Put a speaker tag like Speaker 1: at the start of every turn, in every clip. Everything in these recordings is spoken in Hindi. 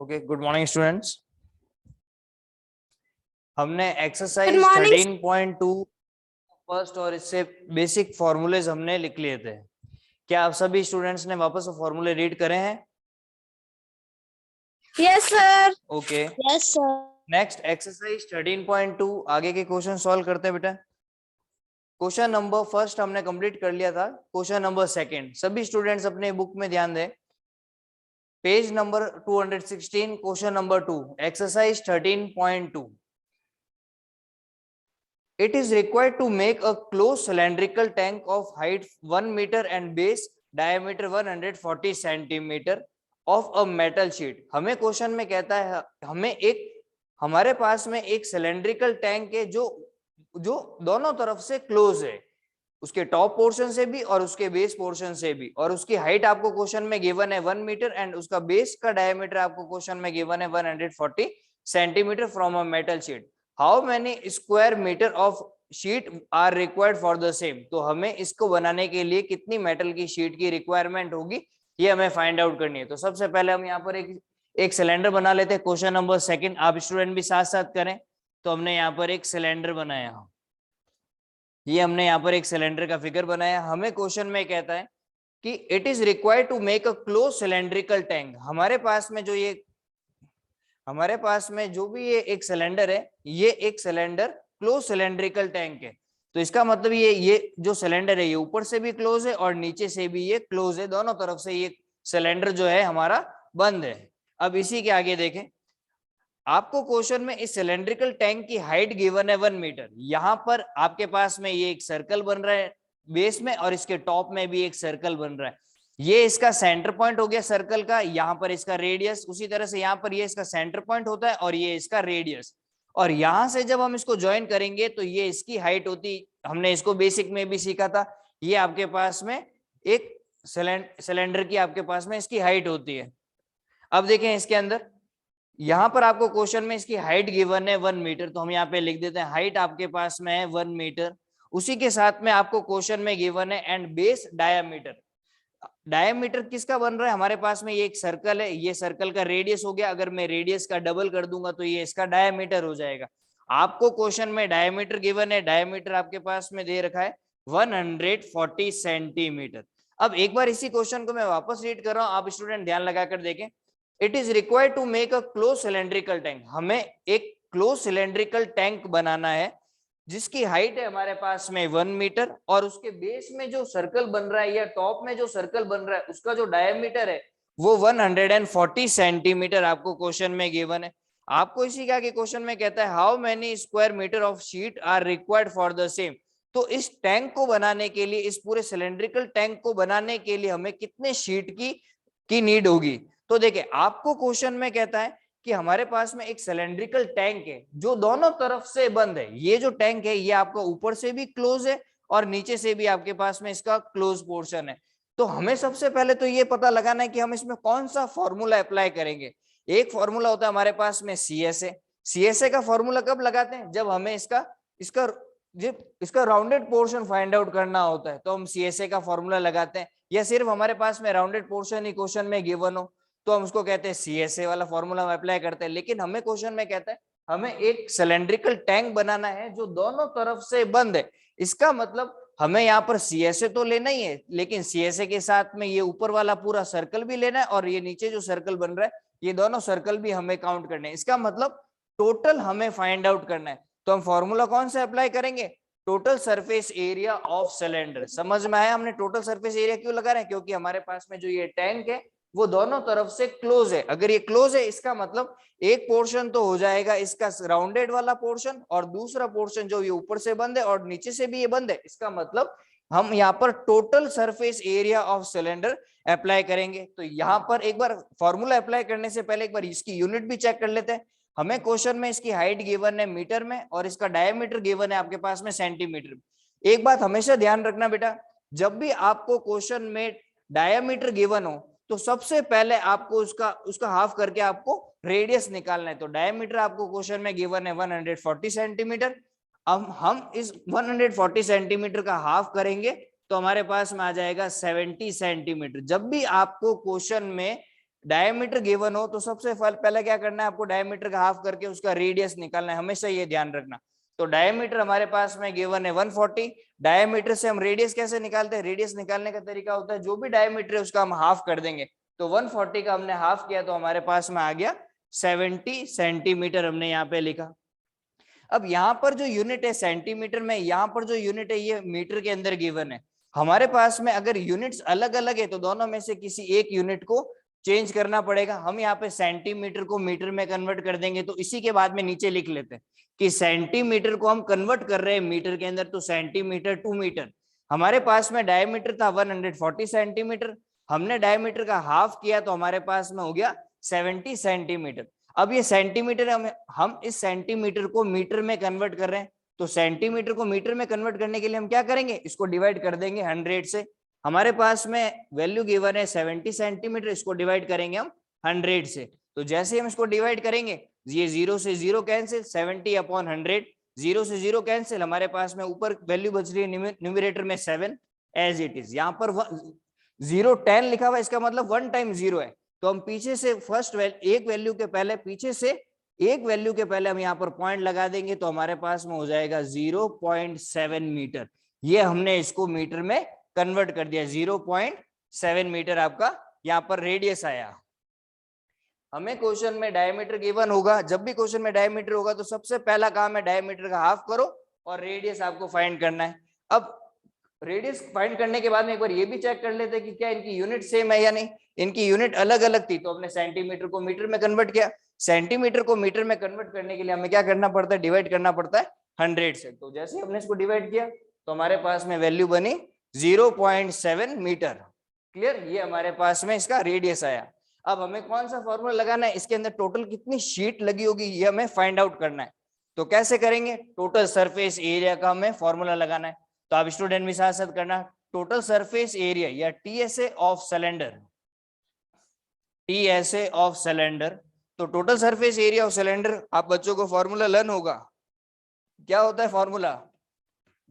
Speaker 1: Okay, good morning students. हमने
Speaker 2: गुड
Speaker 1: एक्सरसाइज
Speaker 2: मॉर्निंग।
Speaker 1: 13.2 फर्स्ट और इससे बेसिक फॉर्मूलेज हमने लिख लिए थे। क्या आप सभी स्टूडेंट्स ने वापस वो फॉर्मूले रीड करे हैं?
Speaker 2: Yes sir.
Speaker 1: Okay,
Speaker 2: yes sir.
Speaker 1: Next exercise 13.2 आगे के क्वेश्चन सॉल्व करते हैं बेटा। क्वेश्चन नंबर फर्स्ट हमने कंप्लीट कर लिया था। क्वेश्चन नंबर सेकंड सभी स्टूडेंट्स अपने बुक में ध्यान दें। Page number 216, question number 2, exercise 13.2। It is required to make a closed cylindrical tank of height 1 meter and base diameter 140 centimeter of a metal sheet। हमें क्वेश्चन में कहता है हमारे पास में एक सिलेंड्रिकल टैंक है जो जो दोनों तरफ से क्लोज है, उसके टॉप पोर्शन से भी और उसके बेस पोर्शन से भी, और उसकी हाइट आपको क्वेश्चन में गिवन है 1 मीटर एंड उसका बेस का डायमीटर आपको क्वेश्चन में गिवन है 140 centimeter from a metal sheet. How many square meter of sheet are required for the same. तो हमें इसको बनाने के लिए कितनी मेटल की शीट की रिक्वायरमेंट होगी, ये हमें फाइंड आउट करनी है। तो सबसे पहले हम यहाँ पर एक सिलेंडर बना लेते हैं। क्वेश्चन नंबर सेकंड आप स्टूडेंट भी साथ साथ करें। तो हमने यहाँ पर एक सिलेंडर बनाया, ये हमने यहाँ पर एक सिलेंडर का फिगर बनाया। हमें क्वेश्चन में कहता है कि it is required to make a close cylindrical tank. हमारे पास में जो भी ये एक सिलेंडर है, ये एक सिलेंडर क्लोज सिलेंड्रिकल टैंक है। तो इसका मतलब ये जो सिलेंडर है ये ऊपर से भी क्लोज है और नीचे से भी ये क्लोज है, दोनों तरफ से ये सिलेंडर जो है हमारा बंद है। अब इसी के आगे देखें, आपको क्वेश्चन में इस सिलेंड्रिकल टैंक की हाइट गिवन है 1 मीटर। यहां पर आपके पास में ये एक सर्कल बन रहा है बेस में और इसके टॉप में भी एक सर्कल बन रहा है। ये इसका सेंटर पॉइंट हो गया सर्कल का, यहाँ पर इसका रेडियस, उसी तरह से यहाँ पर ये इसका सेंटर पॉइंट होता है और ये इसका रेडियस। और यहां से जब हम इसको ज्वाइन करेंगे तो ये इसकी हाइट होती, हमने इसको बेसिक में भी सीखा था, ये आपके पास में एक सिलेंडर की आपके पास में इसकी हाइट होती है। अब देखें इसके अंदर, यहां पर आपको क्वेश्चन में इसकी हाइट गिवन है 1 मीटर, तो हम यहाँ पे लिख देते हैं हाइट आपके पास में है 1 मीटर। उसी के साथ में आपको क्वेश्चन में गिवन है एंड बेस डायामीटर। डायामीटर किसका बन रहा है, हमारे पास में ये एक सर्कल है, ये सर्कल का रेडियस हो गया, अगर मैं रेडियस का डबल कर दूंगा तो ये इसका डायामीटर हो जाएगा। आपको क्वेश्चन में डायामीटर गिवन है, डायामीटर आपके पास में दे रखा है 140 सेंटीमीटर। अब एक बार इसी क्वेश्चन को मैं वापस रीड कर रहा हूं, आप स्टूडेंट ध्यान लगाकर देखें। It is required to make a close cylindrical tank. हमें एक क्लोज सिलेंड्रिकल टैंक बनाना है जिसकी हाइट है हमारे पास में 1 मीटर और उसके बेस में जो सर्कल बन रहा है या टॉप में जो सर्कल बन रहा है उसका जो डायमीटर है वो 140 सेंटीमीटर आपको क्वेश्चन में गिवन है। आपको इसी का क्वेश्चन में कहता है how many square meter of sheet are required for the same. तो इस टैंक को बनाने के लिए, इस पूरे सिलेंड्रिकल टैंक को बनाने के लिए हमें कितने शीट की नीड होगी। तो देखिए आपको क्वेश्चन में कहता है कि हमारे पास में एक सिलेंड्रिकल टैंक है जो दोनों तरफ से बंद है। ये जो टैंक है ये आपको ऊपर से भी क्लोज है और नीचे से भी आपके पास में इसका क्लोज पोर्शन है। तो हमें सबसे पहले तो ये पता लगाना है कि हम इसमें कौन सा फॉर्मूला अप्लाई करेंगे। एक फॉर्मूला होता है हमारे पास में सीएसए। सीएसए का फॉर्मूला कब लगाते हैं, जब हमें इसका राउंडेड पोर्शन फाइंड आउट करना होता है तो हम सीएसए का फॉर्मूला लगाते हैं। या सिर्फ हमारे पास में राउंडेड पोर्शन ही क्वेश्चन में गिवन हो तो हम उसको कहते हैं सीएसए वाला फॉर्मूला हम अप्लाई करते हैं। लेकिन हमें क्वेश्चन में कहता है हमें एक सिलेंड्रिकल टैंक बनाना है जो दोनों तरफ से बंद है। इसका मतलब हमें यहाँ पर सीएसए तो लेना ही है, लेकिन सीएसए के साथ में ये ऊपर वाला पूरा सर्कल भी लेना है और ये नीचे जो सर्कल बन रहा है ये दोनों सर्कल भी हमें काउंट करने हैं। इसका मतलब टोटल हमें फाइंड आउट करना है। तो हम फॉर्मूला कौन सा अप्लाई करेंगे, total surface area of cylinder. समझ में आया हमने टोटल सरफेस एरिया क्यों लगा रहे हैं, क्योंकि हमारे पास में जो ये टैंक है वो दोनों तरफ से क्लोज है। अगर ये क्लोज है इसका मतलब एक पोर्शन तो हो जाएगा इसका राउंडेड वाला पोर्शन और दूसरा पोर्शन जो ये ऊपर से बंद है और नीचे से भी ये बंद है। इसका मतलब हम यहाँ पर total surface area of cylinder apply करेंगे। तो यहाँ पर एक बार फॉर्मूला अप्लाई करने से पहले एक बार इसकी यूनिट भी चेक कर लेते हैं। हमें क्वेश्चन में इसकी हाइट गिवन है मीटर में और इसका डायमीटर गिवन है आपके पास में सेंटीमीटर। एक बात हमेशा ध्यान रखना बेटा, जब भी आपको क्वेश्चन में डायमीटर गिवन हो तो सबसे पहले आपको उसका हाफ करके आपको रेडियस निकालना है। तो डायमीटर आपको क्वेश्चन में गिवन है 140 सेंटीमीटर। अब हम इस 140 सेंटीमीटर का हाफ करेंगे तो हमारे पास में आ जाएगा 70 सेंटीमीटर। जब भी आपको क्वेश्चन में डायमीटर गिवन हो तो सबसे पहले क्या करना है आपको, डायमीटर का हाफ करके उसका रेडियस निकालना है, हमेशा ये ध्यान रखना। तो डायमीटर हमारे पास में गिवन है 140, डायमीटर से हम रेडियस कैसे निकालते हैं, रेडियस निकालने का तरीका होता है जो भी डायमीटर है उसका हम हाफ कर देंगे। तो 140 का हमने हाफ किया तो हमारे पास में आ गया 70 सेंटीमीटर, हमने यहाँ पे लिखा। अब यहाँ पर जो यूनिट है सेंटीमीटर में, यहाँ पर जो यूनिट है ये मीटर के अंदर गिवन है। हमारे पास में अगर यूनिट्स अलग अलग है तो दोनों में से किसी एक यूनिट को चेंज करना पड़ेगा। हम यहाँ पे सेंटीमीटर को मीटर में कन्वर्ट कर देंगे, तो इसी के बाद में नीचे लिख लेते हैं कि सेंटीमीटर को हम कन्वर्ट कर रहे हैं मीटर के अंदर, तो सेंटीमीटर टू मीटर। हमारे पास में डायमीटर था 140 सेंटीमीटर, हमने डायमीटर का हाफ किया तो हमारे पास में हो गया 70 सेंटीमीटर। अब ये सेंटीमीटर हम इस सेंटीमीटर को मीटर में कन्वर्ट कर रहे हैं, तो सेंटीमीटर को मीटर में कन्वर्ट करने के लिए हम क्या करेंगे, इसको डिवाइड कर देंगे 100 से। हमारे पास में वैल्यू गिवन है 70 सेंटीमीटर, इसको डिवाइड करेंगे हम 100 से। तो जैसे हम इसको डिवाइड करेंगे, ये 0 से 0 कैंसिल, 70 अपॉन 100, 0 से 0 कैंसिल, हमारे पास में ऊपर वैल्यू बच रही है न्यूमरेटर में 7 एज इट इज। यहाँ पर 0 10 लिखा हुआ है, इसका मतलब 1 टाइम 0 है। तो हम पीछे से फर्स्ट एक वैल्यू के पहले, पीछे से एक वैल्यू के पहले हम यहाँ पर पॉइंट लगा देंगे, तो हमारे पास में हो जाएगा 0.7 मीटर। ये हमने इसको मीटर में कन्वर्ट कर दिया, 0.7 मीटर आपका यहाँ पर रेडियस आया। हमें क्वेश्चन में डायमीटर गिवन होगा, जब भी क्वेश्चन में डायमीटर होगा तो सबसे पहला काम है डायमीटर का हाफ करो और रेडियस आपको फाइंड करना है। अब रेडियस फाइंड करने के बाद में एक बार ये भी चेक कर लेते हैं कि क्या इनकी यूनिट सेम है या नहीं। इनकी यूनिट अलग अलग थी, तो हमने सेंटीमीटर को मीटर में कन्वर्ट किया। सेंटीमीटर को मीटर में कन्वर्ट करने के लिए हमें क्या करना पड़ता है, डिवाइड करना पड़ता है 100 से। तो जैसे हमने इसको डिवाइड किया तो हमारे पास में वैल्यू बनी 0.7 मीटर। क्लियर, ये हमारे पास में इसका रेडियस आया। अब हमें कौन सा फॉर्मूला लगाना है, इसके अंदर टोटल कितनी शीट लगी होगी ये हमें फाइंड आउट करना है। तो कैसे करेंगे, टोटल सरफेस एरिया का हमें फॉर्मूला लगाना है। तो आप स्टूडेंट भी साथ साथ करना, टोटल सरफेस एरिया या TSA of cylinder, TSA of cylinder. तो total surface area of cylinder आप बच्चों को फॉर्मूला लर्न होगा, क्या होता है formula,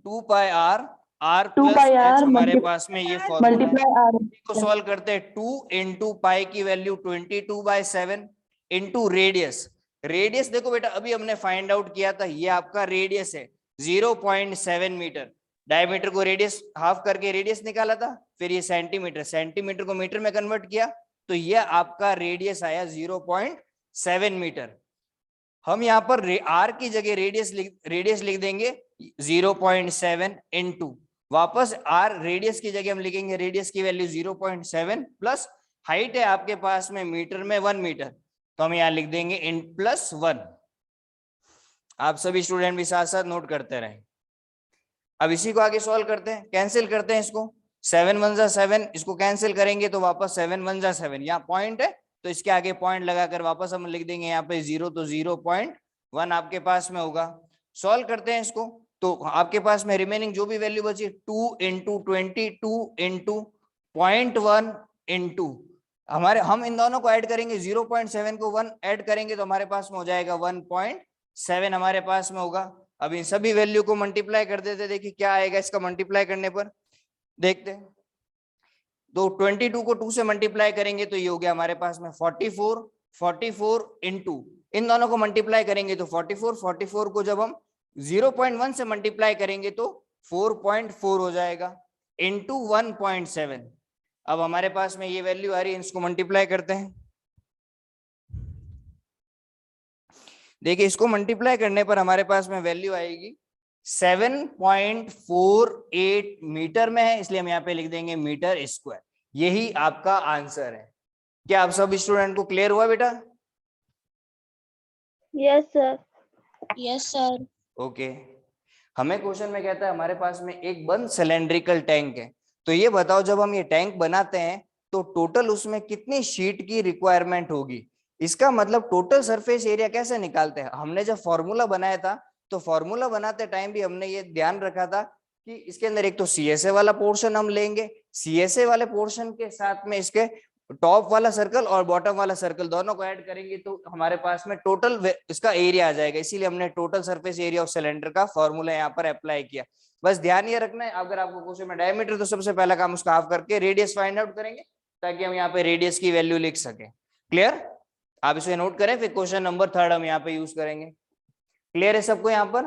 Speaker 1: 2 pi R, R plus H हमारे पास में ये फॉर्मूला को सॉल्व करते हैं। 2 इंटू पाई की वैल्यू 22/7 इंटू रेडियस। रेडियस देखो बेटा अभी हमने फाइंड आउट किया था, ये आपका रेडियस है 0.7 मीटर। डायमीटर को रेडियस हाफ करके रेडियस निकाला था, फिर ये सेंटीमीटर, सेंटीमीटर को मीटर में कन्वर्ट किया तो ये आपका रेडियस आया 0.7 मीटर। हम यहाँ पर आर की जगह रेडियस लिख देंगे 0.7 इंटू, वापस आर रेडियस की जगह हम लिखेंगे रेडियस की वैल्यू 0.7 प्लस हाइट है आपके पास में मीटर में 1 मीटर, तो हम यहाँ लिख देंगे इन +1। आप सभी स्टूडेंट भी साथ साथ नोट करते रहें। अब इसी को आगे सॉल्व करते हैं, कैंसिल करते हैं इसको, 7 1 जा 7, इसको कैंसिल करेंगे तो वापस 7 1 जा 7, यहाँ पॉइंट है तो इसके आगे पॉइंट लगाकर वापस हम लिख देंगे यहाँ पे 0, तो 0.1 आपके पास में होगा। सॉल्व करते हैं इसको, तो आपके पास में रिमेनिंग जो भी वैल्यू बची 2 इंटू 22 इंटू 0.1 इंटू हमारे, हम इन दोनों को ऐड करेंगे, 0.7 को 1 ऐड करेंगे तो हमारे पास में हो जाएगा 1.7 हमारे पास में होगा। अब इन सभी वैल्यू को मल्टीप्लाई कर देते, देखिए क्या आएगा इसका मल्टीप्लाई करने पर, देखते हैं। तो 22 को 2 से मल्टीप्लाई करेंगे तो ये हो गया हमारे पास में 44 इंटू, इन दोनों को मल्टीप्लाई करेंगे तो 44 को जब हम 0.1 से मल्टीप्लाई करेंगे तो 4.4 हो जाएगा इंटू 1.7। अब हमारे पास में ये वैल्यू आ रही है, इसको मल्टीप्लाई करते हैं। देखिए इसको मल्टीप्लाई करने पर हमारे पास में वैल्यू आएगी 7.48 मीटर में है, इसलिए हम यहाँ पे लिख देंगे मीटर स्क्वायर। यही आपका आंसर है। क्या आप सब स्टूडेंट को क्लियर हुआ बेटा?
Speaker 2: Yes sir. Yes sir.
Speaker 1: Okay, हमें क्वेश्चन में कहता है हमारे पास में एक बंद सिलेंड्रिकल टैंक है, तो ये बताओ जब हम ये टैंक बनाते हैं तो टोटल उसमें कितनी शीट की रिक्वायरमेंट होगी। इसका मतलब टोटल सरफेस एरिया कैसे निकालते हैं, हमने जब फॉर्मूला बनाया था तो फॉर्मूला बनाते टाइम भी हमने ये ध्यान रखा था कि इसके अंदर एक तो सीएसए वाला पोर्शन हम लेंगे, सीएसए वाले पोर्शन के साथ में इसके टॉप वाला सर्कल और बॉटम वाला सर्कल दोनों को ऐड करेंगे तो हमारे पास में टोटल इसका एरिया आ जाएगा। इसीलिए हमने total surface area of cylinder का फॉर्मूला यहाँ पर अप्लाई किया। बस ध्यान ये रखना है, अगर आपको क्वेश्चन में डायमीटर तो सबसे पहला काम उसका हाफ करके रेडियस फाइंड आउट करेंगे ताकि हम यहाँ पे रेडियस की वैल्यू लिख सके। क्लियर? आप इसे नोट करें, फिर क्वेश्चन नंबर 3 हम यहाँ पे यूज करेंगे। क्लियर है सबको यहाँ पर?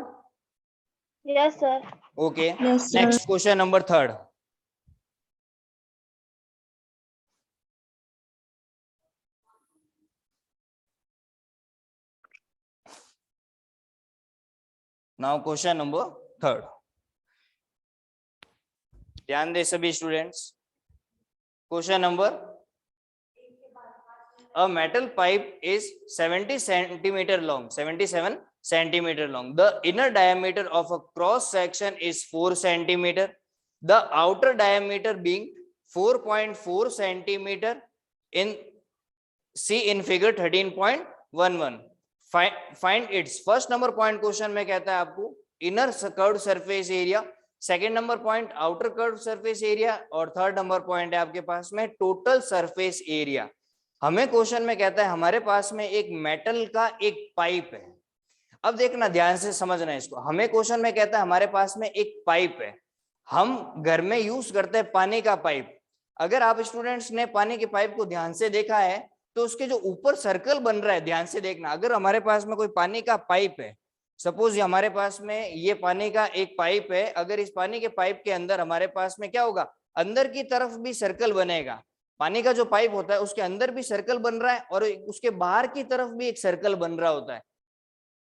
Speaker 2: Yes, sir.
Speaker 1: Okay,
Speaker 2: Yes, sir.
Speaker 1: Next question number 3। Now question number 3, ध्यान दे सभी students. Question number, a metal pipe is 70 centimeter long, 77 centimeter long. The inner diameter of a cross section is 4 centimeter. The outer diameter being 4.4 centimeter in see in figure 13.11. Find its first number point question में कहता है आपको inner curved surface area, second number point outer curved surface area, और थर्ड नंबर पॉइंट है आपके पास में टोटल सरफेस एरिया। हमें क्वेश्चन में कहता है हमारे पास में एक मेटल का एक पाइप है। अब देखना ध्यान से समझना इसको, हमें क्वेश्चन में कहता है हमारे पास में एक पाइप है। हम घर में यूज करते हैं पानी का पाइप। अगर आप स्टूडेंट्स ने पानी के पाइप को ध्यान से देखा है तो उसके जो ऊपर सर्कल बन रहा है, ध्यान से देखना। अगर हमारे पास में कोई पानी का पाइप है, सपोज हमारे पास में ये पानी का एक पाइप है, अगर इस पानी के पाइप के अंदर हमारे पास में क्या होगा, अंदर की तरफ भी सर्कल बनेगा। पानी का जो पाइप होता है उसके अंदर भी सर्कल बन रहा है और उसके बाहर की तरफ भी एक सर्कल बन रहा होता है।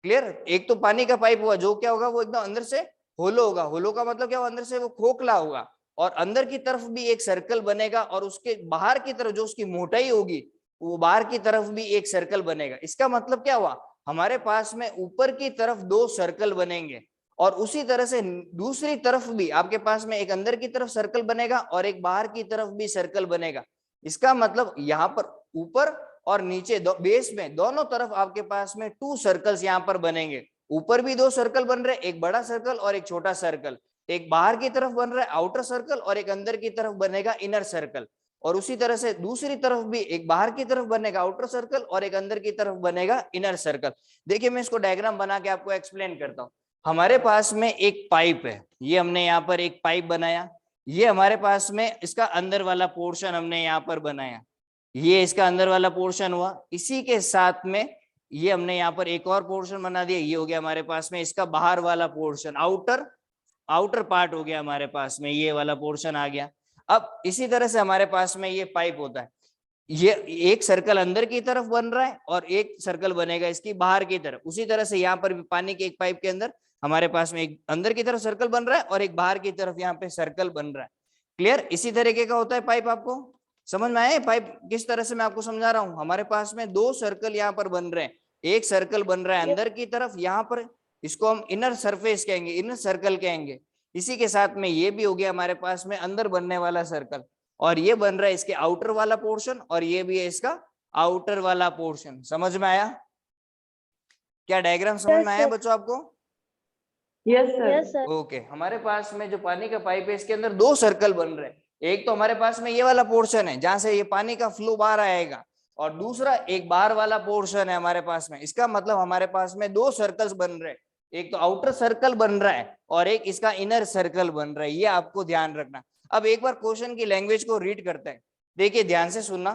Speaker 1: क्लियर? एक तो पानी का पाइप हुआ जो क्या होगा, वो एकदम अंदर से होलो होगा। होलो का मतलब क्या होगा, अंदर से वो खोखला होगा, और अंदर की तरफ भी एक सर्कल बनेगा, और उसके बाहर की तरफ जो उसकी मोटाई होगी वो बाहर की तरफ भी एक सर्कल बनेगा। इसका मतलब क्या हुआ, हमारे पास में ऊपर की तरफ 2 सर्कल बनेंगे, और उसी तरह से दूसरी तरफ भी आपके पास में एक अंदर की तरफ सर्कल बनेगा और एक बाहर की तरफ भी सर्कल बनेगा। इसका मतलब यहाँ पर ऊपर और नीचे बेस में दोनों तरफ आपके पास में 2 सर्कल्स यहाँ पर बनेंगे। ऊपर भी 2 सर्कल बन रहे हैं, एक बड़ा सर्कल और एक छोटा सर्कल। एक बाहर की तरफ बन रहा है आउटर सर्कल और एक अंदर की तरफ बनेगा इनर सर्कल, और उसी तरह से दूसरी तरफ भी एक बाहर की तरफ बनेगा आउटर सर्कल और एक अंदर की तरफ बनेगा इनर सर्कल। देखिए मैं इसको डायग्राम बना के आपको एक्सप्लेन करता हूँ। हमारे पास में एक पाइप है, ये हमने यहाँ पर एक पाइप बनाया, ये हमारे पास में इसका अंदर वाला पोर्शन हमने यहाँ पर बनाया, ये इसका अंदर वाला पोर्शन हुआ। इसी के साथ में ये हमने यहाँ पर एक और पोर्शन बना दिया, ये हो गया हमारे पास में इसका बाहर वाला पोर्शन, आउटर पार्ट हो गया हमारे पास में, ये वाला पोर्शन आ गया। अब इसी तरह से हमारे पास में ये पाइप होता है, ये एक सर्कल अंदर की तरफ बन रहा है और एक सर्कल बनेगा इसकी बाहर की तरफ। उसी तरह से यहाँ पर भी पानी के एक पाइप के अंदर हमारे पास में एक अंदर की तरफ सर्कल बन रहा है और एक बाहर की तरफ यहाँ पे सर्कल बन रहा है। क्लियर? इसी तरीके का होता है पाइप। आपको समझ में आया पाइप किस तरह से मैं आपको समझा रहा हूँ? हमारे पास में 2 सर्कल यहाँ पर बन रहे हैं, एक सर्कल बन रहा है अंदर की तरफ, यहाँ पर इसको हम इनर सरफेस कहेंगे, इनर सर्कल कहेंगे। इसी के साथ में ये भी हो गया हमारे पास में अंदर बनने वाला सर्कल, और ये बन रहा है इसके आउटर वाला पोर्शन, और ये भी है इसका आउटर वाला पोर्शन। समझ में आया? क्या डायग्राम समझ में आया बच्चों आपको?
Speaker 3: Yes
Speaker 2: Yes,
Speaker 3: sir.
Speaker 2: sir.
Speaker 1: Okay, हमारे पास में जो पानी का पाइप है इसके अंदर 2 सर्कल बन रहे हैं। एक तो हमारे पास में ये वाला पोर्शन है जहां से ये पानी का फ्लो बाहर आएगा, और दूसरा एक बाहर वाला पोर्शन है हमारे पास में। इसका मतलब हमारे पास में 2 सर्कल्स बन रहे हैं, एक तो आउटर सर्कल बन रहा है और एक इसका इनर सर्कल बन रहा है। ये आपको ध्यान रखना। अब एक बार क्वेश्चन की लैंग्वेज को रीड करते हैं, देखिए ध्यान से सुनना।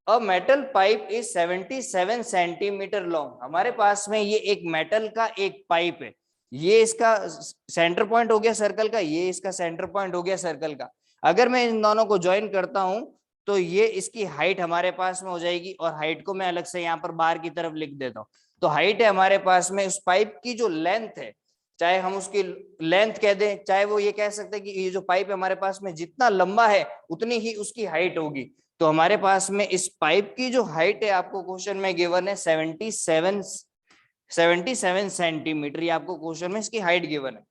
Speaker 1: A metal pipe is 77 centimetre long. हमारे पास में ये एक मेटल का एक पाइप है, ये इसका सेंटर पॉइंट हो गया सर्कल का, ये इसका सेंटर पॉइंट हो गया सर्कल का। अगर मैं इन दोनों को ज्वाइन करता हूं तो ये इसकी हाइट हमारे पास में हो जाएगी, और हाइट को मैं अलग से यहाँ पर बाहर की तरफ लिख देता हूँ। तो हाइट है हमारे पास में उस पाइप की जो लेंथ है, चाहे हम उसकी लेंथ कह दें, चाहे वो ये कह सकते हैं कि ये जो पाइप है हमारे पास में जितना लंबा है उतनी ही उसकी हाइट होगी। तो हमारे पास में इस पाइप की जो हाइट है आपको क्वेश्चन में गिवन है 77 सेंटीमीटर, ये आपको क्वेश्चन में इसकी हाइट गिवन है।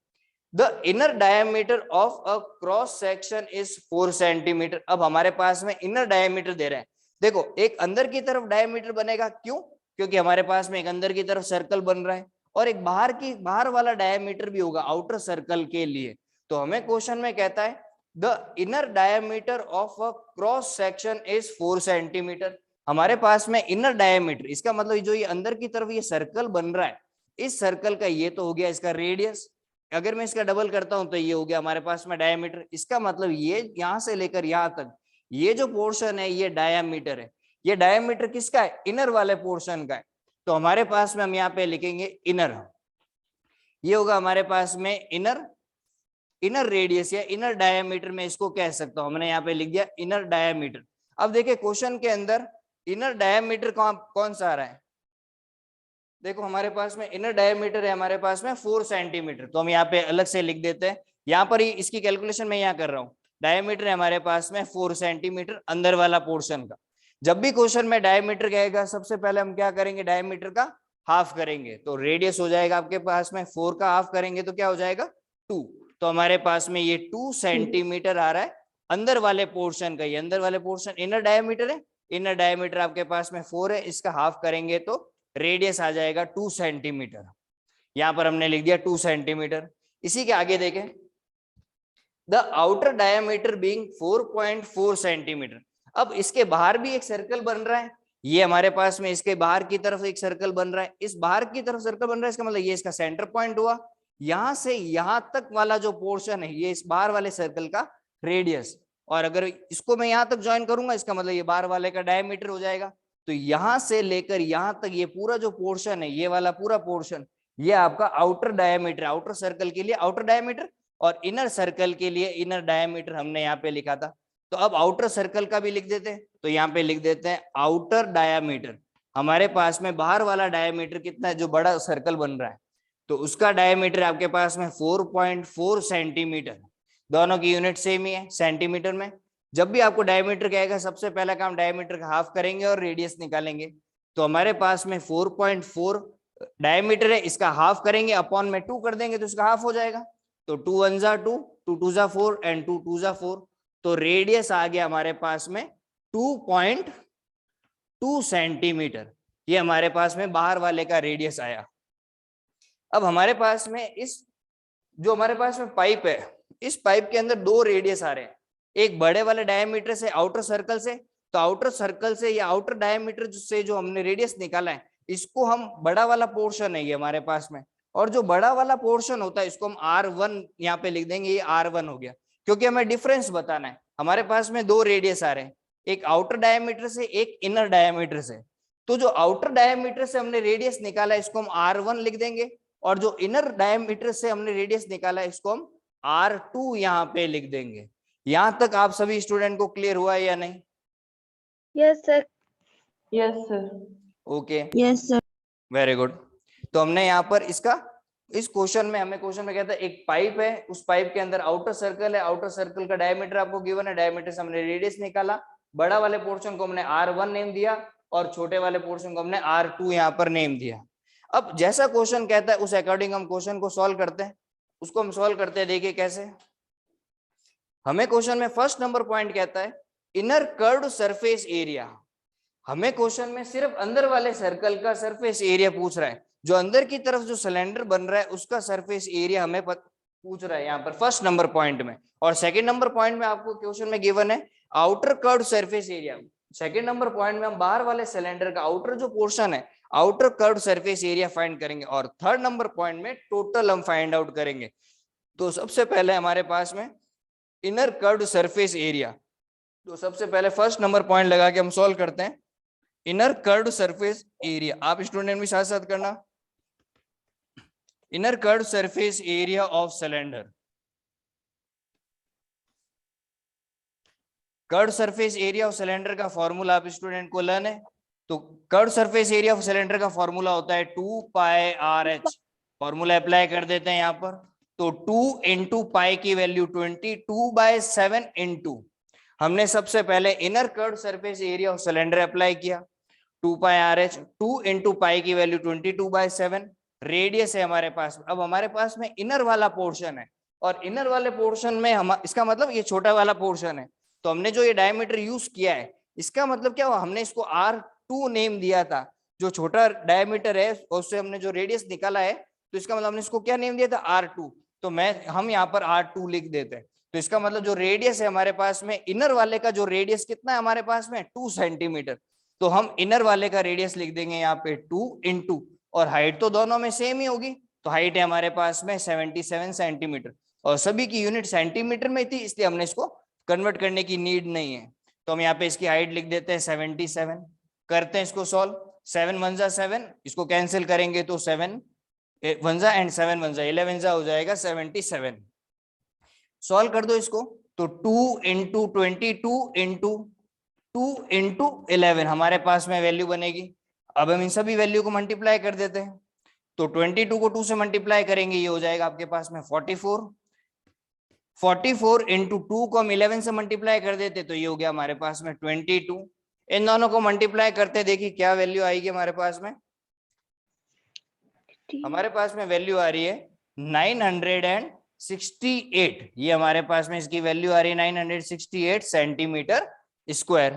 Speaker 1: The inner diameter of a cross section is 4 centimetre. अब हमारे पास में इनर डायमीटर दे रहे हैं। देखो एक अंदर की तरफ डायमीटर बनेगा, क्यों? क्योंकि हमारे पास में एक अंदर की तरफ सर्कल बन रहा है, और एक बाहर वाला डायमीटर भी होगा आउटर सर्कल के लिए। तो हमें क्वेश्चन में कहता है the inner diameter of a cross section is 4 centimetre. हमारे पास में इनर डायमीटर, इसका मतलब जो ये अंदर की तरफ ये सर्कल बन रहा है, इस सर्कल का ये तो हो गया इसका रेडियस। अगर मैं इसका डबल करता हूं तो ये हो गया हमारे पास में डायमीटर। इसका मतलब ये यहां से लेकर यहां तक ये जो पोर्शन है ये डायमीटर है। ये डायमीटर किसका है, इनर वाले पोर्शन का है। तो हमारे पास में हम यहाँ पे लिखेंगे इनर, ये होगा हमारे पास में इनर रेडियस या इनर डायमीटर में इसको कह सकता हूं, हमने यहाँ पे लिख दिया इनर डायमीटर। अब देखिए क्वेश्चन के अंदर इनर डायमीटर कौन सा आ रहा है, देखो हमारे पास में इनर डायमीटर है हमारे पास में 4 सेंटीमीटर, तो हम यहाँ पे अलग से लिख देते हैं। यहाँ पर ही इसकी कैलकुलेशन मैं यहाँ कर रहा हूँ, डायमीटर है हमारे पास में 4 सेंटीमीटर अंदर वाला पोर्शन का। जब भी क्वेश्चन में डायमीटर कहेगा सबसे पहले हम क्या करेंगे, डायमीटर का हाफ करेंगे, तो रेडियस हो जाएगा आपके पास में 4 का हाफ करेंगे तो क्या हो जाएगा 2। तो हमारे पास में ये 2 सेंटीमीटर आ रहा है अंदर वाले पोर्शन का। ये अंदर वाले पोर्शन इनर डायमीटर है, इनर डायमीटर आपके पास में 4 है, इसका हाफ करेंगे तो रेडियस आ जाएगा 2 सेंटीमीटर। यहां पर हमने लिख दिया 2 सेंटीमीटर। इसी के आगे देखें, the outer diameter being 4.4 centimetre. अब इसके बाहर भी एक सर्कल बन रहा है, ये हमारे पास में इसके बाहर की तरफ एक सर्कल बन रहा है, इस बाहर की तरफ सर्कल बन रहा है, इसका मतलब ये इसका सेंटर पॉइंट हुआ। यहां से यहां तक वाला जो पोर्शन है ये इस बाहर वाले सर्कल का रेडियस, और अगर इसको मैं यहां तक ज्वाइन करूंगा इसका मतलब ये बाहर वाले का डायमीटर हो जाएगा। तो यहां से लेकर यहां तक ये पूरा जो पोर्शन है, ये वाला पूरा पोर्शन, ये आपका आउटर डायमीटर, आउटर सर्कल के लिए आउटर डायमीटर और इनर सर्कल के लिए इनर डायमीटर हमने यहाँ पे लिखा था। तो अब आउटर सर्कल का भी लिख देते हैं, तो यहाँ पे लिख देते हैं आउटर डायमीटर। हमारे पास में बाहर वाला डायमीटर कितना है, जो बड़ा सर्कल बन रहा है, तो उसका डायमीटर आपके पास में 4.4 सेंटीमीटर। दोनों की यूनिट सेम ही है सेंटीमीटर में। जब भी आपको डायमीटर कहेगा सबसे पहला काम डायमीटर का हाफ करेंगे और रेडियस निकालेंगे। तो हमारे पास में 4.4 डायमीटर है, इसका हाफ करेंगे अपॉन में 2 कर देंगे तो इसका हाफ हो जाएगा। तो 2 1 जा 2, 2 2 जा 4 एंड 2 2 जा 4। तो रेडियस आ गया हमारे पास में 2.2 सेंटीमीटर। ये हमारे पास में बाहर वाले का रेडियस आया। अब हमारे पास में इस जो हमारे पास में पाइप है, इस पाइप के अंदर 2 रेडियस आ रहे हैं, एक बड़े वाले डायमीटर से आउटर सर्कल से, तो आउटर सर्कल से या आउटर डायमीटर से जो हमने रेडियस निकाला है इसको हम बड़ा वाला पोर्शन है ये हमारे पास में, और जो बड़ा वाला पोर्शन होता है इसको हम R1 यहाँ पे लिख देंगे, ये R1 हो गया, क्योंकि हमें डिफरेंस बताना है। हमारे पास में 2 रेडियस आ रहे हैं, एक आउटर डायमीटर से एक इनर डायमीटर से। तो जो आउटर डायमीटर से हमने रेडियस निकाला है इसको हम R1 लिख देंगे, और जो इनर डायमीटर से हमने रेडियस निकाला है इसको हम R2 यहाँ पे लिख देंगे। यहां तक आप सभी स्टूडेंट को क्लियर हुआ है या नहीं?
Speaker 2: Yes sir.
Speaker 3: Yes, sir.
Speaker 1: Okay,
Speaker 2: yes sir.
Speaker 1: Very good. तो हमने यहाँ पर इसका इस क्वेश्चन में हमें क्वेश्चन में कहता है एक पाइप है, उस पाइप के अंदर आउटर सर्कल है, आउटर सर्कल का डायमीटर आपको गिवन है, डायमीटर से हमने रेडियस निकाला, बड़ा वाले पोर्शन को हमने R1 नेम दिया और छोटे वाले पोर्शन को हमने R2 यहाँ पर नेम दिया। अब जैसा क्वेश्चन कहता है उस अकॉर्डिंग हम क्वेश्चन को सॉल्व करते हैं। उसको हम सॉल्व करते हैं, देखिए कैसे। हमें क्वेश्चन में फर्स्ट नंबर पॉइंट कहता है इनर कर्व्ड सरफेस एरिया। हमें क्वेश्चन में सिर्फ अंदर वाले सर्कल का सरफेस एरिया पूछ रहा है, जो अंदर की तरफ जो सिलेंडर बन रहा है उसका सरफेस एरिया हमें पूछ रहा है यहाँ पर फर्स्ट नंबर पॉइंट में। और सेकंड नंबर पॉइंट में आपको क्वेश्चन में गिवन है outer curved surface area. Second number point में हम बाहर वाले सिलेंडर का आउटर जो पोर्शन है outer curved surface area find करेंगे, और थर्ड नंबर पॉइंट में टोटल हम फाइंड आउट करेंगे। तो सबसे पहले हमारे पास में इनर कर्व्ड सरफेस एरिया, तो सबसे पहले फर्स्ट नंबर पॉइंट लगा के हम सॉल्व करते हैं इनर कर्व्ड सरफेस एरिया। आप स्टूडेंट भी साथ साथ करना, inner curved surface area of cylinder. Curved surface area of cylinder का फॉर्मूला आप स्टूडेंट को लर्न है। तो curved surface area of cylinder का फॉर्मूला होता है 2 पाई RH। फॉर्मूला अप्लाई कर देते हैं यहाँ पर, तो 2 इंटू पाई की वैल्यू 20, 2/7 इंटू, हमने सबसे पहले inner curved surface area of cylinder apply किया 2 पाई RH, 2 इंटू पाई की वैल्यू 22/7, रेडियस है हमारे पास। अब हमारे पास में इनर वाला पोर्शन है, और इनर वाले पोर्शन में हम इसका मतलब ये छोटा वाला पोर्शन है, तो हमने जो ये डायमीटर यूज किया है इसका मतलब क्या हुआ, हमने इसको R2 नेम दिया था। जो छोटा डायमीटर है उससे हमने जो रेडियस निकाला है, तो इसका मतलब हमने इसको क्या नेम दिया था R2, तो हम यहाँ पर R2 लिख देते हैं। तो इसका मतलब जो रेडियस है हमारे पास में इनर वाले का जो रेडियस कितना है हमारे पास में 2 सेंटीमीटर, तो हम इनर वाले का रेडियस लिख देंगे यहाँ पे 2 इंटू, और हाइट तो दोनों में सेम ही होगी, तो हाइट है हमारे पास में 77 सेंटीमीटर, और सभी की यूनिट सेंटीमीटर में थी इसलिए हमने इसको कन्वर्ट करने की नीड नहीं है। तो हम यहाँ पे इसकी हाइट लिख देते हैं 77। करते हैं इसको सॉल्व। 7 1 जा 7, इसको कैंसिल करेंगे तो 7 1 जा एंड 7 1 जा 11 जा हो जाएगा 77। सॉल्व कर दो इसको तो 2 इंटू 22 इंटू 2 इंटू 11 हमारे पास में वैल्यू बनेगी। अब हम इन सभी वैल्यू को मल्टीप्लाई कर देते हैं तो 22 को 2 से मल्टीप्लाई करेंगे, ये हो जाएगा आपके पास में 44। 44 इंटू 2 को हम 11 से मल्टीप्लाई कर देते तो ये हो गया हमारे पास में 22। इन दोनों को मल्टीप्लाई करते देखिए क्या वैल्यू आएगी हमारे पास में। हमारे पास में वैल्यू आ रही है 968। ये हमारे पास में इसकी वैल्यू आ रही है 968 सेंटीमीटर स्क्वायर।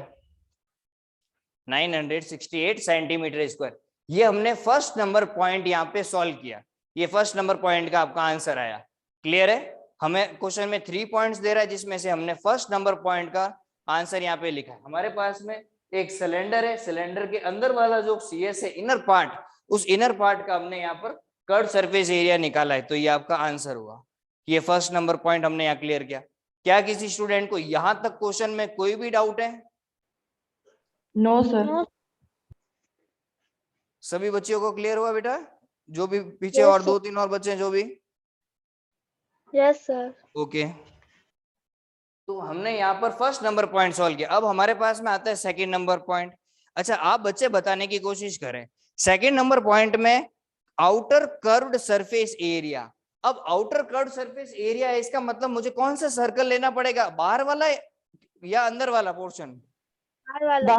Speaker 1: 968 centimetre square. ये हमने फर्स्ट नंबर पॉइंट यहाँ पे सॉल्व किया, ये फर्स्ट नंबर पॉइंट का आपका आंसर आया। क्लियर है? हमें क्वेश्चन में 3 पॉइंट्स दे रहा है जिसमें से हमने फर्स्ट नंबर पॉइंट का आंसर यहाँ पे लिखा है। हमारे पास में एक सिलेंडर है, सिलेंडर के अंदर वाला जो CS है इनर पार्ट, उस इनर पार्ट का हमने यहाँ पर कर्व सरफेस एरिया निकाला है, तो ये आपका आंसर हुआ। ये फर्स्ट नंबर पॉइंट हमने यहाँ क्लियर किया। क्या किसी स्टूडेंट को यहां तक क्वेश्चन में कोई भी डाउट है?
Speaker 3: No sir.
Speaker 1: सभी बच्चों को क्लियर हुआ बेटा? जो भी पीछे
Speaker 2: Yes,
Speaker 1: और
Speaker 2: sir.
Speaker 1: 2-3 और बच्चे हैं जो भी?
Speaker 2: Yes sir.
Speaker 1: ओके, तो हमने यहाँ पर फर्स्ट नंबर पॉइंट सॉल्व किया। अब हमारे पास में आता है सेकंड नंबर पॉइंट। अच्छा, आप बच्चे बताने की कोशिश करें सेकंड नंबर पॉइंट में आउटर कर्व्ड सरफेस एरिया। अब आउटर कर्व्ड सरफेस एरिया है, इसका मतलब मुझे कौन सा सर्कल लेना पड़ेगा, बाहर वाला या अंदर वाला पोर्शन?
Speaker 3: बाहर वाला।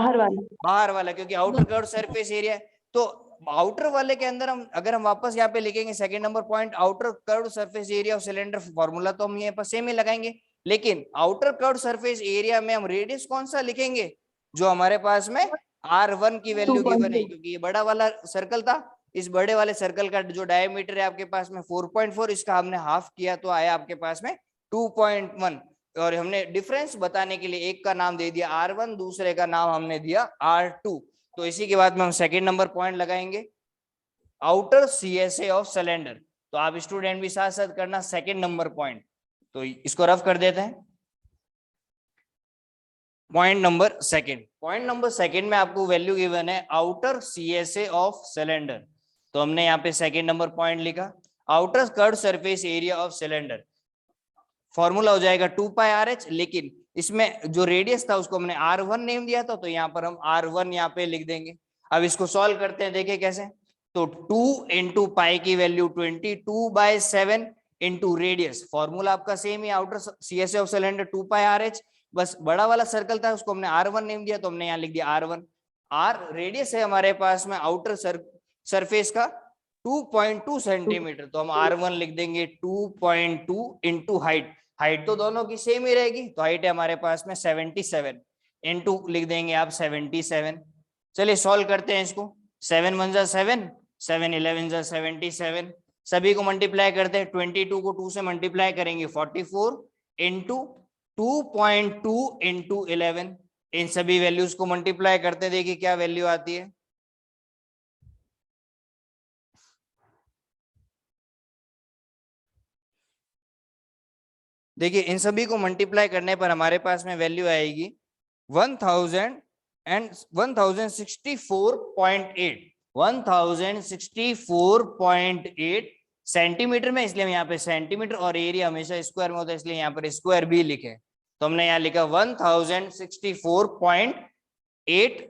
Speaker 1: बाहर वाला, क्योंकि आउटर कर्व्ड सरफेस एरिया है। तो आउटर वाले के अंदर हम अगर हम वापस यहाँ पे लिखेंगे second number point outer curved surface area of cylinder, formula तो हम यहाँ पर सेम ही लगाएंगे, लेकिन आउटर कर्व्ड सरफेस एरिया में हम रेडियस कौन सा लिखेंगे, जो हमारे पास में R1 की वैल्यू गिवन है, क्योंकि ये बड़ा वाला सर्कल था। इस बड़े वाले सर्कल का जो डायमीटर है आपके पास में 4.4, इसका हमने हाफ किया तो आया आपके पास में 2.1। और हमने डिफरेंस बताने के लिए एक का नाम दे दिया R1, दूसरे का नाम हमने दिया R2। तो इसी के बाद में हम सेकेंड नंबर पॉइंट लगाएंगे आउटर CSA ऑफ सिलेंडर। तो आप स्टूडेंट भी साथ साथ करना सेकेंड नंबर पॉइंट। तो इसको रफ कर देते हैं। पॉइंट नंबर सेकेंड में आपको वैल्यू गिवन है आउटर CSA ऑफ सिलेंडर। तो हमने यहाँ पे सेकेंड नंबर पॉइंट लिखा outer curved surface area of cylinder. Formula हो जाएगा 2πRH, लेकिन इसमें जो रेडियस था उसको हमने R1 नेम दिया था, तो यहाँ पर हम R1 यहाँ पे लिख देंगे। अब इसको सॉल्व करते हैं, देखिए कैसे। तो 2 इंटू पाई की वैल्यू 22/7 इंटू रेडियस, फॉर्मूला आपका same he outer CSA of cylinder 2πRH, बस बड़ा वाला सर्कल था उसको हमने R1 नेम दिया तो हमने यहाँ लिख दिया R1। R रेडियस है हमारे पास में आउटर सरफेस का 2.2 सेंटीमीटर, तो हम R1 लिख देंगे 2.2 इंटू हाइट तो दोनों की सेम ही रहेगी, तो हाइट है हमारे पास में 77 इंटू लिख देंगे आप 77। चलिए सॉल्व करते हैं इसको। 7 1 जा 7, 7 11 जा 77, सभी को मल्टीप्लाई करते हैं। 22 को 2 से मल्टीप्लाई करेंगे 44 इंटू 2.2 इंटू 11, इन सभी वैल्यूज को मल्टीप्लाई करते हैं, देखिए क्या वैल्यू आती है। देखिए इन सभी को मल्टीप्लाई करने पर हमारे पास में वैल्यू आएगी 1064.8 सेंटीमीटर में, इसलिए हम यहाँ पे सेंटीमीटर, और एरिया हमेशा स्क्वायर में होता है इसलिए यहाँ पर स्क्वायर भी लिखे, तो हमने यहाँ लिखा 1064.8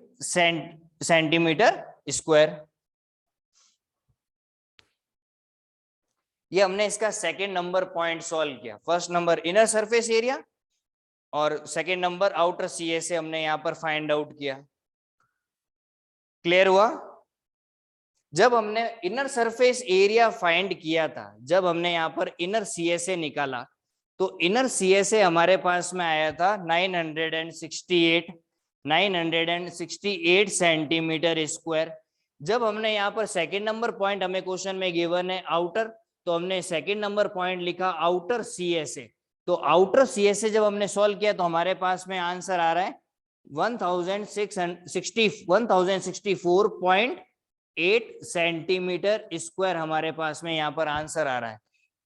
Speaker 1: सेंटीमीटर स्क्वायर। ये हमने इसका सेकेंड नंबर पॉइंट सॉल्व किया। First number inner surface area और सेकेंड नंबर आउटर CSA हमने यहाँ पर फाइंड आउट किया। क्लियर हुआ? जब हमने इनर सरफेस एरिया फाइंड किया था, जब हमने यहाँ पर इनर CSA निकाला, तो इनर CSA हमारे पास में आया था 968 सेंटीमीटर स्क्वायर। जब हमने यहाँ पर सेकेंड नंबर पॉइंट हमें क्वेश्चन में गिवन है आउटर, तो हमने सेकेंड नंबर पॉइंट लिखा आउटर CSA। तो आउटर CSA जब हमने सॉल्व किया तो हमारे पास में आंसर आ रहा है 1064.8 सेंटीमीटर स्क्वायर हमारे पास में यहाँ पर आंसर आ रहा है।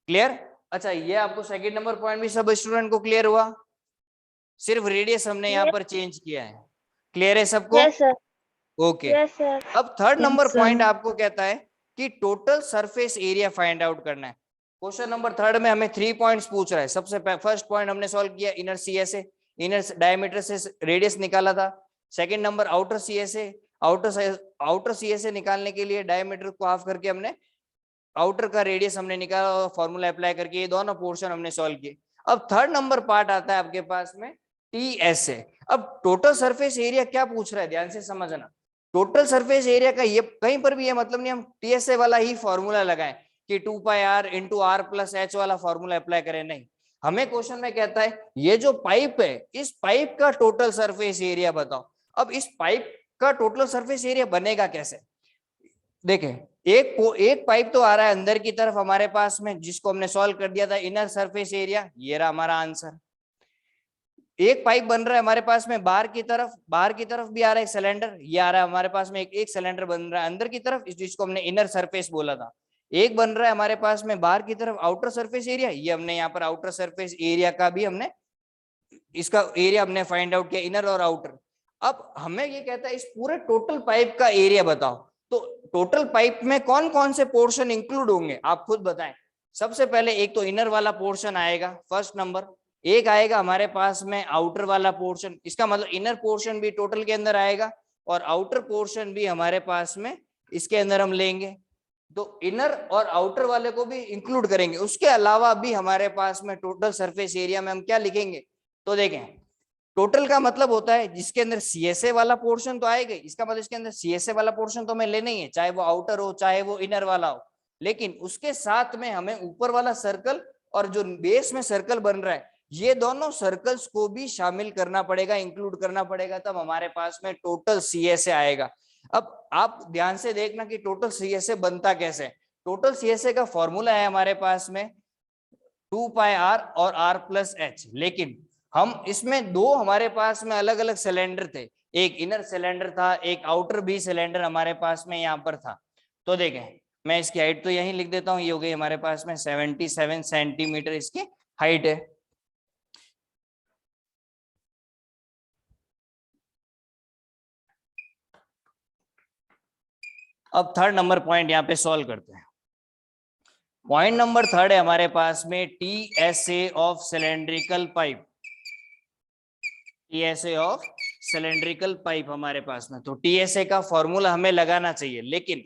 Speaker 1: क्लियर? अच्छा, ये आपको सेकेंड नंबर पॉइंट भी सब स्टूडेंट को क्लियर हुआ? सिर्फ रेडियस हमने यहाँ पर चेंज किया है। क्लियर है सबको?
Speaker 2: Yes sir.
Speaker 1: Okay.
Speaker 2: Yes sir.
Speaker 1: अब third
Speaker 3: Yes,
Speaker 1: number
Speaker 3: sir.
Speaker 1: Point आपको कहता है कि total surface area find out करना है। क्वेश्चन नंबर थर्ड में हमें 3 पॉइंट्स पूछ रहा है। सबसे फर्स्ट पॉइंट हमने सॉल्व किया इनर सीएसए, इनर डायमीटर से रेडियस निकाला था। Second number outer CSA, outer CSA निकालने के लिए डायमीटर को हाफ करके हमने आउटर का रेडियस हमने निकाला और फॉर्मूला अप्लाई करके ये दोनों पोर्शन हमने सॉल्व किए। अब थर्ड नंबर पार्ट आता है आपके पास में टीएसए। अब टोटल सरफेस एरिया क्या पूछ रहा है, ध्यान से समझना। टोटल सरफेस एरिया का ये कहीं पर भी ये मतलब नहीं हम टीएसए वाला ही फॉर्मूला लगाएं कि 2 pi R into R plus H वाला फॉर्मूला अप्लाई करें, नहीं। हमें क्वेश्चन में कहता है ये जो पाइप है इस पाइप का टोटल सरफेस एरिया बताओ। अब इस पाइप का टोटल सरफेस एरिया बनेगा कैसे, देखें। एक पाइप तो आ रहा है अंदर की तरफ हमारे पास में, जिसको हमने सॉल्व कर दिया था इनर सरफेस एरिया, ये रहा हमारा आंसर। एक पाइप बन रहा है हमारे पास में बाहर की तरफ भी आ रहा है सिलेंडर, ये आ रहा है हमारे पास में एक सिलेंडर बन रहा है अंदर की तरफ, जिसको हमने इनर सरफेस बोला था। एक बन रहा है हमारे पास में बाहर की तरफ आउटर सरफेस एरिया, ये हमने यहाँ पर आउटर सरफेस एरिया का भी हमने इसका एरिया हमने फाइंड आउट किया, इनर और आउटर। अब हमें ये कहता है इस पूरे टोटल पाइप का एरिया बताओ। तो टोटल पाइप में कौन कौन से पोर्शन इंक्लूड होंगे आप खुद बताएं। सबसे पहले एक तो इनर वाला पोर्शन आएगा फर्स्ट नंबर, एक आएगा हमारे पास में आउटर वाला पोर्शन, इसका मतलब इनर पोर्शन भी टोटल के अंदर आएगा और आउटर पोर्शन भी हमारे पास में इसके अंदर हम लेंगे। तो इनर और आउटर वाले को भी इंक्लूड करेंगे। उसके अलावा भी हमारे पास में टोटल सरफेस एरिया में हम क्या लिखेंगे, तो देखें टोटल का मतलब होता है जिसके अंदर सीएसए वाला पोर्शन तो आएगा, इसका मतलब इसके अंदर सीएसए वाला पोर्शन तो हमें लेना ही है, चाहे वो आउटर हो चाहे वो इनर वाला हो। लेकिन उसके साथ में हमें ऊपर वाला सर्कल और जो बेस में सर्कल बन रहा है ये दोनों सर्कल्स को भी शामिल करना पड़ेगा, इंक्लूड करना पड़ेगा, तब हमारे पास में टोटल सीएसए आएगा। अब आप ध्यान से देखना कि टोटल सीएसए बनता कैसे। टोटल सीएसए का फॉर्मूला है हमारे पास में 2 पाई आर और आर प्लस एच, लेकिन हम इसमें दो हमारे पास में अलग अलग सिलेंडर थे, एक इनर सिलेंडर था एक आउटर भी सिलेंडर हमारे पास में यहाँ पर था। तो देखें मैं इसकी हाइट तो यहीं लिख देता हूँ, ये हो गई हमारे पास में 77 सेंटीमीटर इसकी हाइट है। अब थर्ड नंबर पॉइंट यहाँ पे सॉल्व करते हैं। पॉइंट नंबर थर्ड है हमारे पास में TSA of cylindrical pipe, TSA of cylindrical pipe हमारे पास में। तो टीएसए का फॉर्मूला हमें लगाना चाहिए, लेकिन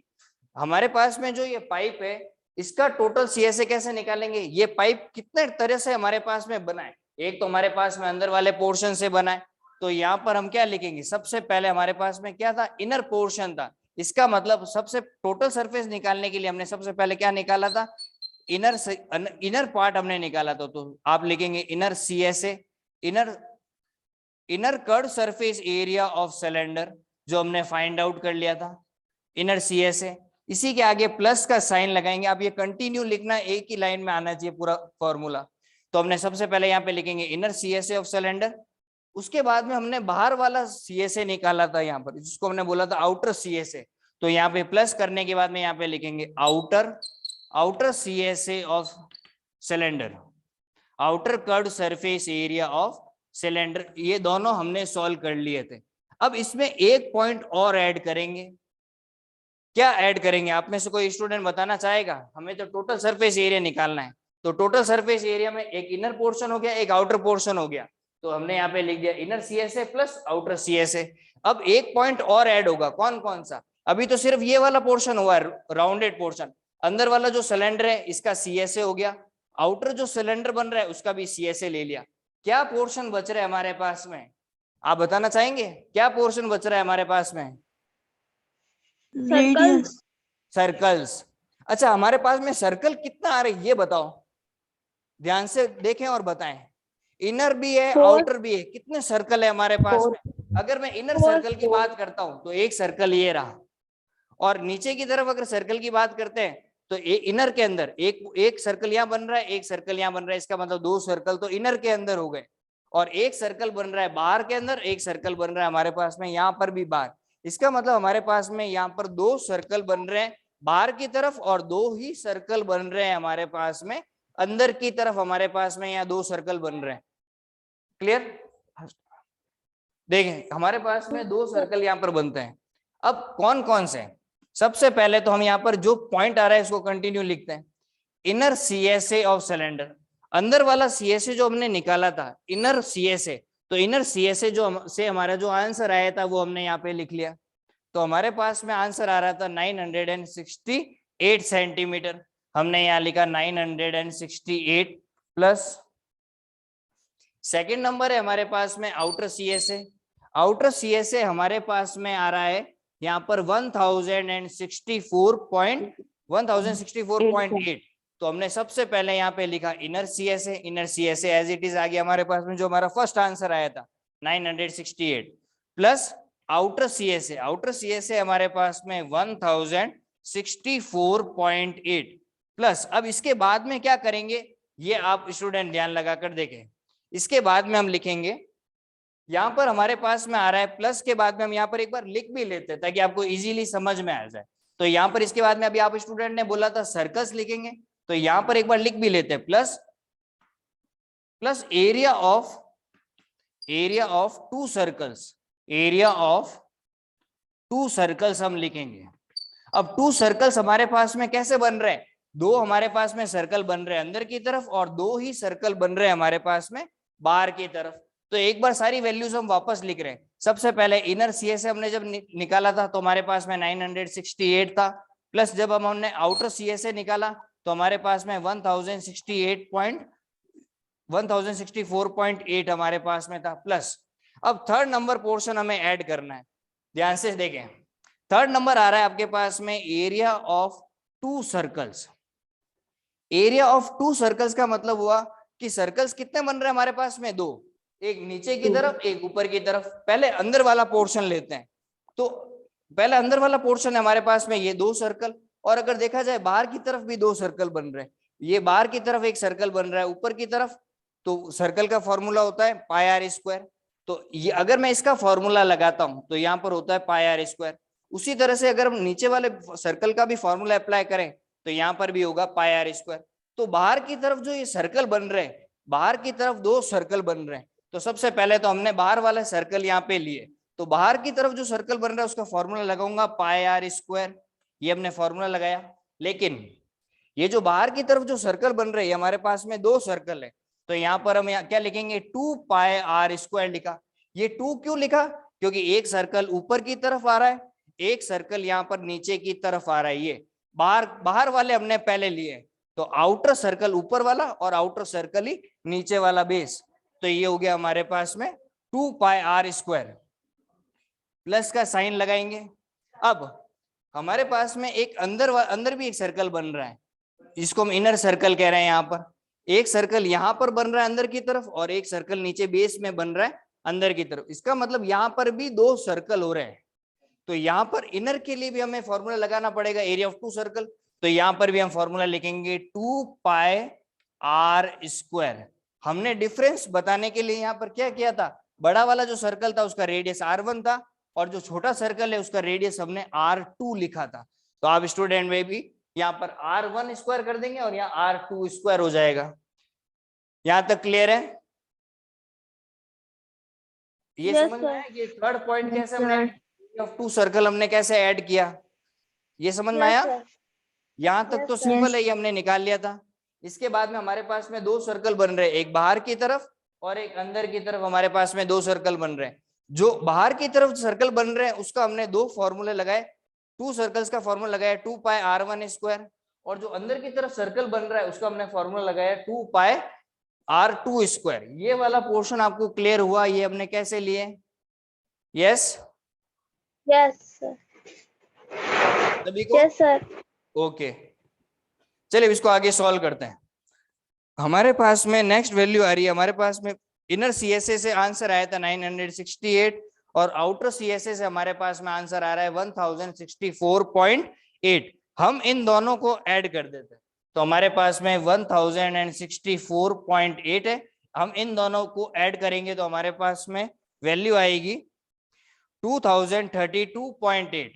Speaker 1: हमारे पास में जो ये पाइप है इसका टोटल सीएसए कैसे निकालेंगे। ये पाइप कितने तरह से हमारे पास में बना है, एक तो हमारे पास में अंदर वाले पोर्शन से बना है, तो यहाँ पर हम क्या लिखेंगे, सबसे पहले हमारे पास में क्या था, इनर पोर्शन था। इसका मतलब सबसे टोटल सरफेस निकालने के लिए हमने सबसे पहले क्या निकाला था, इनर पार्ट हमने निकाला था। तो आप लिखेंगे inner CSA, inner curve surface area of cylinder, जो हमने फाइंड आउट कर लिया था इनर सीएसए। इसी के आगे प्लस का साइन लगाएंगे, आप ये कंटिन्यू लिखना, एक ही लाइन में आना चाहिए पूरा फॉर्मूला। तो हमने सबसे पहले यहाँ पे लिखेंगे इनर सीएसए ऑफ सिलेंडर, उसके बाद में हमने बाहर वाला सीएसए निकाला था यहाँ पर, जिसको हमने बोला था आउटर सीएसए। तो यहाँ पे प्लस करने के बाद में यहाँ पे लिखेंगे outer CSA of cylinder, outer curved surface area of cylinder. ये दोनों हमने सॉल्व कर लिए थे। अब इसमें एक पॉइंट और ऐड करेंगे, क्या ऐड करेंगे, आप में से कोई स्टूडेंट बताना चाहेगा। हमें तो टोटल सरफेस एरिया निकालना है, तो टोटल सरफेस एरिया में एक इनर पोर्शन हो गया एक आउटर पोर्शन हो गया, तो हमने यहाँ पे लिख दिया inner CSA plus outer CSA. अब एक पॉइंट और ऐड होगा, कौन कौन सा, अभी तो सिर्फ ये वाला पोर्शन हुआ है राउंडेड पोर्शन, अंदर वाला जो सिलेंडर है इसका सीएसए हो गया, आउटर जो सिलेंडर बन रहा है उसका भी सीएसए ले लिया। क्या पोर्शन बच रहा है हमारे पास में, आप बताना चाहेंगे क्या पोर्शन बच रहा है हमारे पास में,
Speaker 2: सर्कल्स।
Speaker 1: सर्कल्स। अच्छा हमारे पास में सर्कल कितना आ रहा है ये बताओ, ध्यान से देखें और बताएं। इनर भी है आउटर भी है, कितने सर्कल है हमारे पास में। अगर मैं इनर सर्कल की बात करता हूं तो एक सर्कल ये रहा, और नीचे की तरफ अगर सर्कल की बात करते हैं तो इनर के अंदर एक सर्कल यहाँ बन रहा है एक सर्कल यहाँ बन रहा है, इसका मतलब दो सर्कल तो इनर के अंदर हो गए, और एक सर्कल बन रहा है बाहर के अंदर, एक सर्कल बन रहा है हमारे पास में यहाँ पर भी बाहर। इसका मतलब हमारे पास में यहाँ पर दो सर्कल बन रहे हैं बाहर की तरफ और दो ही सर्कल बन रहे हैं हमारे पास में अंदर की तरफ, हमारे पास में यहाँ दो सर्कल बन रहे हैं। क्लियर, देखें हमारे पास में दो सर्कल यहाँ पर बनते हैं, अब कौन कौन से, सबसे पहले तो हम यहाँ पर जो पॉइंट आ रहा है इसको कंटिन्यू लिखते हैं। इनर सीएसए ऑफ सिलेंडर, अंदर वाला सीएसए जो हमने निकाला था, इनर सीएसए, तो इनर सीएसए जो से हमारा जो आंसर आया था वो हमने यहाँ पे लिख लिया। तो हमारे पास में आंसर आ रहा था 968 सेंटीमीटर, हमने यहाँ लिखा 968 प्लस। सेकेंड नंबर है हमारे पास में आउटर सीएसए, आउटर सीएसए हमारे पास में आ रहा है यहाँ पर 1064.8, तो हमने सबसे पहले यहाँ पे लिखा inner CSA, inner CSA as it is आ गया हमारे पास में, जो हमारा फर्स्ट आंसर आया था 968 plus outer CSA, outer CSA हमारे पास में 1064.8 प्लस। अब इसके बाद में क्या करेंगे ये आप स्टूडेंट ध्यान लगाकर देखें, इसके बाद में हम लिखेंगे, यहाँ पर हमारे पास में आ रहा है प्लस के बाद में हम यहाँ पर एक बार लिख भी लेते हैं ताकि आपको इजीली समझ में आ जाए। तो यहाँ पर इसके बाद में अभी आप स्टूडेंट ने बोला था सर्कल्स लिखेंगे, तो यहाँ पर एक बार लिख भी लेते हैं plus area of to circles, area of to circles हम लिखेंगे। अब टू सर्कल्स हमारे पास में कैसे बन रहे हैं, दो हमारे पास में सर्कल बन रहे हैं अंदर की तरफ और दो ही सर्कल बन रहे हैं हमारे पास में बाहर की तरफ। तो एक बार सारी वैल्यूज हम वापस लिख रहे हैं। सबसे पहले इनर सीएसए हमने जब निकाला था तो हमारे पास में 968 था, प्लस जब हमने आउटर सीएसए निकाला तो हमारे पास में 1064.8 हमारे पास में था प्लस। अब थर्ड नंबर पोर्शन हमें ऐड करना है, ध्यान से देखें। थर्ड नंबर आ रहा है आपके पास में area of to circles. Area of to circles का मतलब हुआ कि सर्कल्स कितने बन रहे हैं हमारे पास में, दो, एक नीचे की तरफ एक ऊपर की तरफ। पहले अंदर वाला पोर्शन लेते हैं, तो पहले अंदर वाला पोर्शन है हमारे पास में ये दो सर्कल, और अगर देखा जाए बाहर की तरफ भी दो सर्कल बन रहे हैं, ये बाहर की तरफ एक सर्कल बन रहा है ऊपर की तरफ, तो सर्कल का फॉर्मूला होता है पाई आर स्क्वायर। तो ये अगर मैं इसका फॉर्मूला लगाता हूं तो यहाँ पर होता है पाई आर स्क्वायर। उसी तरह से अगर हम नीचे वाले सर्कल का भी फॉर्मूला अप्लाई करें तो यहाँ पर भी होगा पाई आर स्क्वायर। तो बाहर की तरफ जो ये सर्कल बन रहे हैं, बाहर की तरफ दो सर्कल बन रहे हैं, तो सबसे पहले तो हमने बाहर वाले सर्कल यहाँ पे लिए, तो बाहर की तरफ जो सर्कल बन रहा है उसका फॉर्मूला लगाऊंगा पाई आर स्क्वायर, ये हमने फॉर्मूला लगाया। लेकिन ये जो बाहर की तरफ जो सर्कल बन रहे हैं हमारे पास में दो सर्कल है, तो यहाँ पर हम क्या लिखेंगे 2 पाई आर स्क्वायर लिखा। ये 2 क्यों लिखा, क्योंकि एक सर्कल ऊपर की तरफ आ रहा है, एक सर्कल यहाँ पर नीचे की तरफ आ रहा है। ये बाहर वाले हमने पहले लिए, तो आउटर सर्कल ऊपर वाला और आउटर सर्कल ही नीचे वाला बेस, तो ये हो गया हमारे पास में 2 पाई आर स्क्वायर। प्लस का साइन लगाएंगे। अब हमारे पास में एक अंदर भी एक सर्कल बन रहा है, जिसको हम इनर सर्कल कह रहे हैं। यहाँ पर एक सर्कल यहाँ पर बन रहा है अंदर की तरफ और एक सर्कल नीचे बेस में बन रहा है अंदर की तरफ। इसका मतलब यहाँ पर भी दो सर्कल हो रहे हैं, तो यहाँ पर इनर के लिए भी हमें फॉर्मूला लगाना पड़ेगा एरिया ऑफ टू सर्कल। तो यहाँ पर भी हम फॉर्मूला लिखेंगे 2 पाई आर स्क्वायर। हमने डिफरेंस बताने के लिए यहाँ पर क्या किया था, बड़ा वाला जो सर्कल था उसका रेडियस R1 था और जो छोटा सर्कल है उसका रेडियस हमने R2 लिखा था। तो आप स्टूडेंट में भी यहाँ पर R1 स्क्वायर कर देंगे और यहाँ R2 स्क्वायर हो जाएगा। यहाँ तक क्लियर है? ये समझ में आया? ये थर्ड पॉइंट कैसे हमने ऑफ टू सर्कल हमने कैसे ऐड किया, ये समझ में आया? यहाँ तक तो सिंपल है, ये हमने निकाल लिया था। इसके बाद में हमारे पास में दो सर्कल बन रहे हैं, एक बाहर की तरफ और एक अंदर की तरफ। हमारे पास में दो सर्कल बन रहे हैं। जो बाहर की तरफ सर्कल बन रहे हैं उसका हमने दो फॉर्मूले लगाए, टू सर्कल्स का फॉर्मूला लगाया 2 पाई R1 स्क्वायर, और जो अंदर की तरफ सर्कल बन रहा है उसका हमने फॉर्मूला लगाया 2 पाई R2 स्क्वायर। ये वाला पोर्शन आपको क्लियर हुआ? ये हमने कैसे लिए? यस
Speaker 2: यस
Speaker 1: सभी को?
Speaker 2: Yes sir. ओके,
Speaker 1: चलिए इसको आगे सॉल्व करते हैं। हमारे पास में नेक्स्ट वैल्यू आ रही है, हमारे पास में इनर सीएसए से आंसर आया था 968 और आउटर सीएसए से हमारे पास में आंसर आ रहा है 1064.8। हम इन दोनों को ऐड कर देते हैं, तो हमारे पास में 1064.8 है। हम इन दोनों को ऐड करेंगे तो हमारे पास में वैल्यू आएगी 2032.8।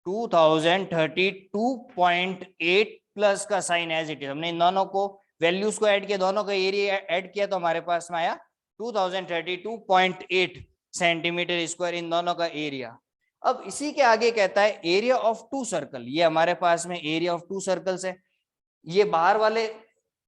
Speaker 1: 2032.8 प्लस का साइन एज इट इज। हमने इन दोनों को वैल्यूज को ऐड किया, दोनों का एरिया ऐड किया, तो हमारे पास में आया 2032.8 सेंटीमीटर स्क्वायर इन दोनों का एरिया। अब इसी के आगे कहता है एरिया ऑफ टू सर्कल, ये हमारे पास में एरिया ऑफ टू सर्कल्स है, ये बाहर वाले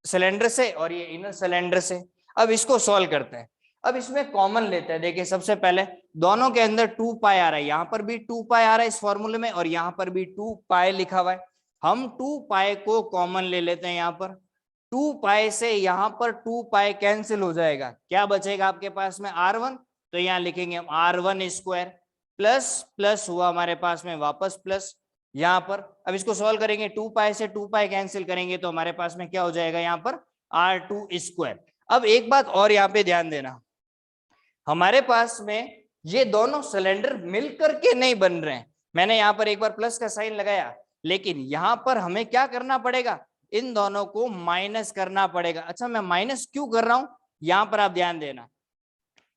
Speaker 1: सिलेंडर से और ये इनर सिलेंडर से। अब इसको सॉल्व करते हैं। अब इसमें कॉमन लेते हैं। देखिए सबसे पहले दोनों के अंदर 2 पाई आ रहा है, यहाँ पर भी 2 पाई आ रहा है इस फॉर्मूले में, और यहाँ पर भी 2 पाई लिखा हुआ है। हम 2 पाई को कॉमन ले लेते हैं। यहाँ पर 2 पाई से यहाँ पर 2 पाई कैंसिल हो जाएगा, क्या बचेगा आपके पास में R1, तो यहाँ लिखेंगे हम R1 स्क्वायर, प्लस प्लस हुआ हमारे पास में वापस प्लस यहाँ पर। अब इसको सॉल्व करेंगे, 2 पाई से 2 पाई कैंसिल करेंगे तो हमारे पास में क्या हो जाएगा यहाँ पर R2 स्क्वायर। अब एक बात और यहाँ पे ध्यान देना, हमारे पास में ये दोनों सिलेंडर मिलकर के नहीं बन रहे हैं। मैंने यहाँ पर एक बार प्लस का साइन लगाया, लेकिन यहाँ पर हमें क्या करना पड़ेगा, इन दोनों को माइनस करना पड़ेगा। अच्छा मैं माइनस क्यों कर रहा हूं, यहाँ पर आप ध्यान देना,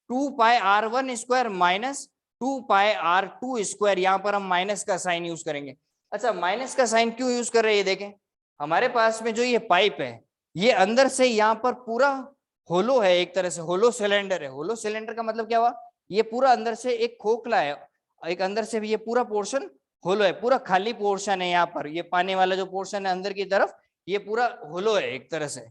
Speaker 1: 2 पाई R1 स्क्वायर माइनस 2 पाई R2 स्क्वायर, यहाँ पर हम माइनस का साइन यूज करेंगे। अच्छा माइनस का साइन क्यों यूज कर रहे हैं, ये देखें हमारे पास में जो ये पाइप है ये अंदर से यहाँ पर पूरा होलो है, एक तरह से होलो सिलेंडर है। होलो सिलेंडर का मतलब क्या हुआ, ये पूरा अंदर से एक खोखला है, एक अंदर से भी ये पूरा पोर्शन होलो है, पूरा खाली पोर्शन है। यहाँ पर ये पानी वाला जो पोर्शन है अंदर की तरफ ये पूरा होलो है एक तरह से।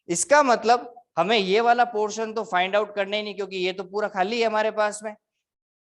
Speaker 1: इसका मतलब हमें ये वाला पोर्शन तो फाइंड आउट करना ही नहीं, क्योंकि ये तो पूरा खाली है हमारे पास में।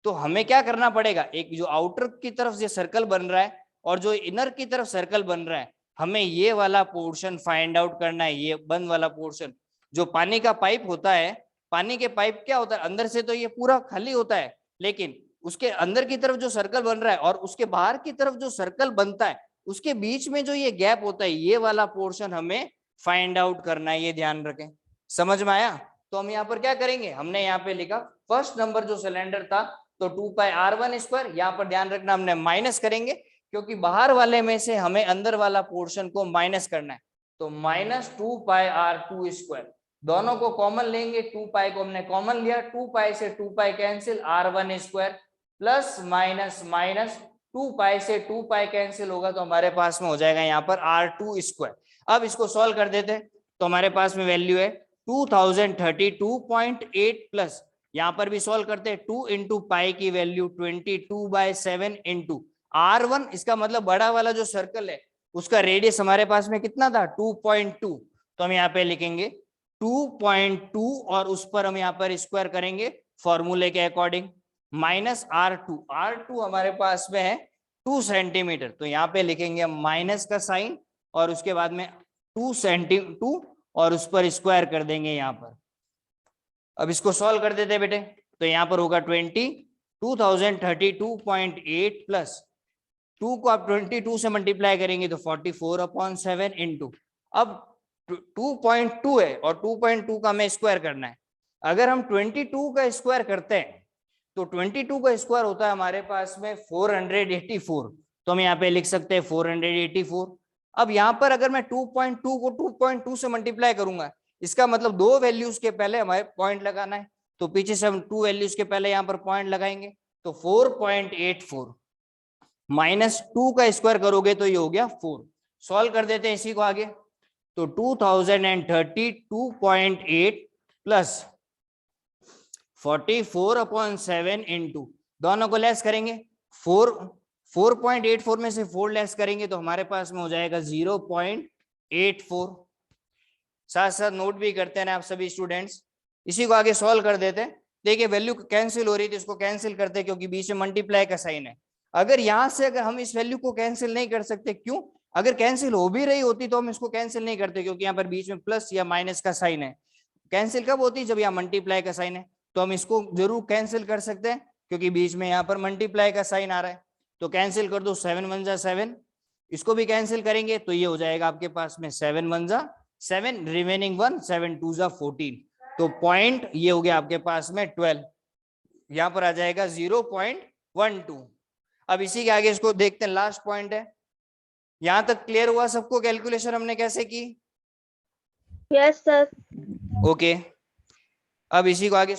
Speaker 1: तो हमें क्या करना पड़ेगा, एक जो आउटर की तरफ ये सर्कल बन रहा है और जो इनर की तरफ सर्कल बन रहा है, हमें ये वाला पोर्शन फाइंड आउट करना है। ये बंद वाला पोर्शन जो पानी का पाइप होता है, पानी के पाइप क्या होता है, अंदर से तो ये पूरा खाली होता है, लेकिन उसके अंदर की तरफ जो सर्कल बन रहा है और उसके बाहर की तरफ जो सर्कल बनता है, उसके बीच में जो ये गैप होता है, ये वाला पोर्शन हमें फाइंड आउट करना है, ये ध्यान रखें। समझ में आया? तो हम यहाँ पर क्या करेंगे, हमने यहाँ पे लिखा फर्स्ट नंबर जो सिलेंडर था तो 2 पाई R1 स्क्वायर, यहाँ पर ध्यान रखना हमने माइनस करेंगे, क्योंकि बाहर वाले में से हमें अंदर वाला पोर्शन को माइनस करना है। तो माइनस 2 पाई R2 स्क्वायर, दोनों को कॉमन लेंगे, 2 पाई को हमने कॉमन लिया, 2 पाई से 2 pi cancel, R1 square plus minus minus 2 पाई से 2 पाई कैंसिल होगा तो हमारे पास में हो जाएगा यहाँ पर R2 स्क्वायर। अब इसको सॉल्व कर देते हैं तो हमारे पास में वैल्यू है 2032.8 प्लस, यहाँ पर भी सॉल्व करते हैं, 2 इंटू पाई की वैल्यू 22/7 इंटू R1, इसका मतलब बड़ा वाला जो सर्कल है उसका रेडियस हमारे पास में कितना था 2.2, तो हम यहाँ पे लिखेंगे 2.2 और उस पर हम यहाँ पर स्क्वायर करेंगे फॉर्मूले के अकॉर्डिंग, माइनस R2 हमारे पास में है 2 सेंटीमीटर, तो यहाँ पे लिखेंगे हम माइनस का साइन और उसके बाद में 2 और उस पर स्क्वायर कर देंगे यहाँ पर। अब इसको सॉल्व कर देते हैं बेटे, तो यहाँ पर होगा 2032.8 प्लस 2 को आप 22 से मल्टीप्लाई करेंगे तो 44/7 इंटू, अब 2.2 है और 2.2 का हमें स्क्वायर करना है। अगर हम 22 का स्क्वायर करते हैं तो 22 का स्क्वायर होता है हमारे पास में 484, तो हम यहाँ पे लिख सकते हैं 484। अब यहाँ पर अगर मैं 2.2 को 2.2 से मल्टीप्लाई करूंगा, इसका मतलब 2 वैल्यूज के पहले हमारे पॉइंट लगाना है, तो पीछे से हम 2 वैल्यूज के पहले यहाँ पर पॉइंट लगाएंगे, तो 4.84 माइनस 2 का स्क्वायर करोगे तो ये हो गया 4। सॉल्व कर देते हैं इसी को आगे, तो 2032.8 प्लस 44/7 इंटू, दोनों को लेस करेंगे, 4.84 में से 4 लेस करेंगे तो हमारे पास में हो जाएगा 0.84। साथ साथ नोट भी करते हैं ना आप सभी स्टूडेंट्स। इसी को आगे सॉल्व कर देते हैं। देखिए वैल्यू कैंसिल हो रही थी, इसको कैंसिल करते हैं क्योंकि बीच में मल्टीप्लाई का साइन है। अगर यहां से अगर हम इस वैल्यू को कैंसिल नहीं कर सकते, क्यों, अगर कैंसिल हो भी रही होती तो हम इसको कैंसिल नहीं करते, क्योंकि यहाँ पर बीच में प्लस या माइनस का साइन है। कैंसिल कब होती है, जब यहाँ मल्टीप्लाई का साइन है, तो हम इसको जरूर कैंसिल कर सकते हैं क्योंकि बीच में यहाँ पर मल्टीप्लाई का साइन आ रहा है। तो कैंसिल कर दो, 7 1 जा 7, इसको भी कैंसिल करेंगे तो ये हो जाएगा आपके पास में 7 1 जा 7, रिमेनिंग 1, 7 2 जा 14, तो पॉइंट ये हो गया आपके पास में 12, यहाँ पर आ जाएगा 0.12। अब इसी के आगे इसको देखते हैं, लास्ट पॉइंट है। यहां तक क्लियर हुआ सबको कैलकुलेशन हमने कैसे की?
Speaker 2: Yes sir.
Speaker 1: ओके, अब इसी को आगे